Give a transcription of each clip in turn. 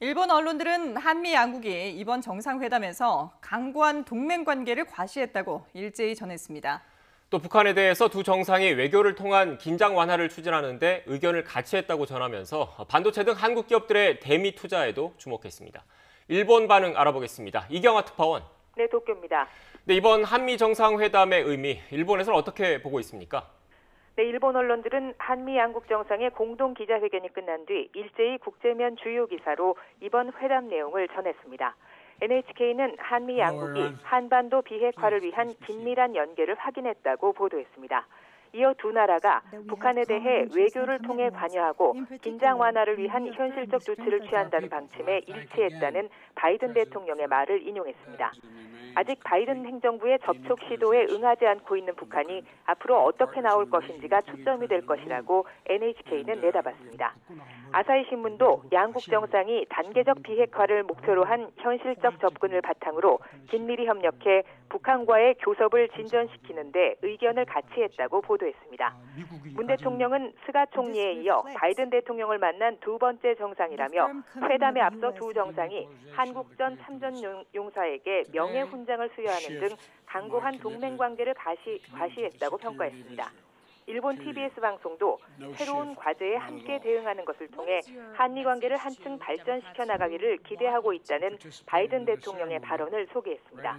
일본 언론들은 한미 양국이 이번 정상회담에서 강고한 동맹 관계를 과시했다고 일제히 전했습니다. 또 북한에 대해서 두 정상이 외교를 통한 긴장 완화를 추진하는데 의견을 같이 했다고 전하면서 반도체 등 한국 기업들의 대미 투자에도 주목했습니다. 일본 반응 알아보겠습니다. 이경아 특파원. 네, 도쿄입니다. 네, 이번 한미 정상회담의 의미, 일본에서는 어떻게 보고 있습니까? 네, 일본 언론들은 한미 양국 정상의 공동 기자회견이 끝난 뒤 일제히 국제면 주요 기사로 이번 회담 내용을 전했습니다. NHK는 한미 양국이 한반도 비핵화를 위한 긴밀한 연계를 확인했다고 보도했습니다. 이어 두 나라가 북한에 대해 외교를 통해 관여하고 긴장 완화를 위한 현실적 조치를 취한다는 방침에 일치했다는 바이든 대통령의 말을 인용했습니다. 아직 바이든 행정부의 접촉 시도에 응하지 않고 있는 북한이 앞으로 어떻게 나올 것인지가 초점이 될 것이라고 NHK는 내다봤습니다. 아사히 신문도 양국 정상이 단계적 비핵화를 목표로 한 현실적 접근을 바탕으로 긴밀히 협력해 북한과의 교섭을 진전시키는 데 의견을 같이 했다고 보도했습니다. 문 대통령은 스가 총리에 이어 바이든 대통령을 만난 두 번째 정상이라며 회담에 앞서 두 정상이 한국전 참전용사에게 명예훈장을 수여하는 등 강고한 동맹관계를 과시했다고 평가했습니다. 일본 TBS 방송도 새로운 과제에 함께 대응하는 것을 통해 한미 관계를 한층 발전시켜 나가기를 기대하고 있다는 바이든 대통령의 발언을 소개했습니다.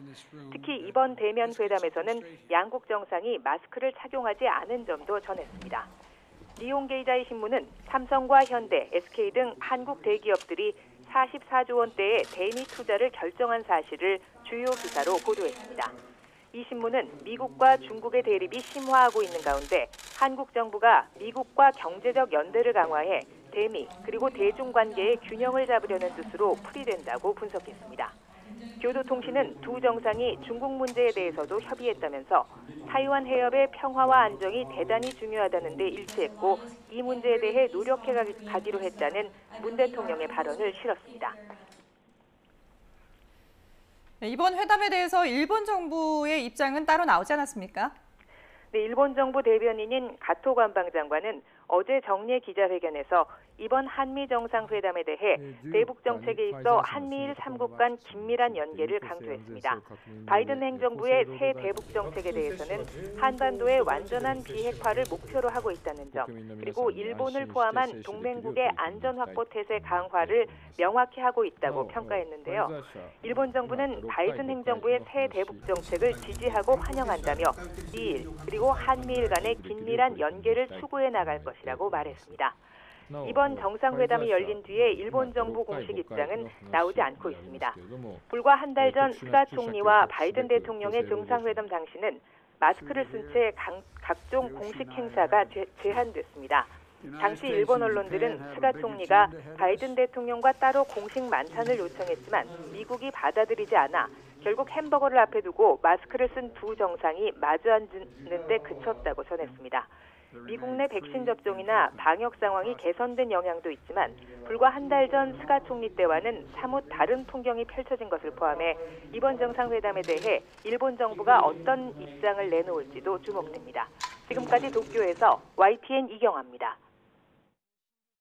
특히 이번 대면 회담에서는 양국 정상이 마스크를 착용하지 않은 점도 전했습니다. 니혼게이자이 신문은 삼성과 현대, SK 등 한국 대기업들이 44조 원대의 대미 투자를 결정한 사실을 주요 기사로 보도했습니다. 이 신문은 미국과 중국의 대립이 심화하고 있는 가운데 한국 정부가 미국과 경제적 연대를 강화해 대미 그리고 대중 관계의 균형을 잡으려는 뜻으로 풀이된다고 분석했습니다. 교도통신은 두 정상이 중국 문제에 대해서도 협의했다면서 타이완 해협의 평화와 안정이 대단히 중요하다는 데 일치했고 이 문제에 대해 노력해 가기로 했다는 문 대통령의 발언을 실었습니다. 네, 이번 회담에 대해서 일본 정부의 입장은 따로 나오지 않았습니까? 네, 일본 정부 대변인인 가토 관방장관은 어제 정례 기자회견에서 이번 한미 정상회담에 대해 대북 정책에 있어 한미일 3국 간 긴밀한 연계를 강조했습니다. 바이든 행정부의 새 대북 정책에 대해서는 한반도의 완전한 비핵화를 목표로 하고 있다는 점, 그리고 일본을 포함한 동맹국의 안전 확보 태세 강화를 명확히 하고 있다고 평가했는데요. 일본 정부는 바이든 행정부의 새 대북 정책을 지지하고 환영한다며 미일 그리고 한미일 간의 긴밀한 연계를 추구해 나갈 것이라고 말했습니다. 이번 정상회담이 열린 뒤에 일본 정부 공식 입장은 나오지 않고 있습니다. 불과 한 달 전 스가 총리와 바이든 대통령의 정상회담 당시는 마스크를 쓴 채 각종 공식 행사가 제한됐습니다. 당시 일본 언론들은 스가 총리가 바이든 대통령과 따로 공식 만찬을 요청했지만 미국이 받아들이지 않아 결국 햄버거를 앞에 두고 마스크를 쓴 두 정상이 마주 앉는 데 그쳤다고 전했습니다. 미국 내 백신 접종이나 방역 상황이 개선된 영향도 있지만 불과 한 달 전 스가 총리 때와는 사뭇 다른 풍경이 펼쳐진 것을 포함해 이번 정상회담에 대해 일본 정부가 어떤 입장을 내놓을지도 주목됩니다. 지금까지 도쿄에서 YTN 이경아입니다.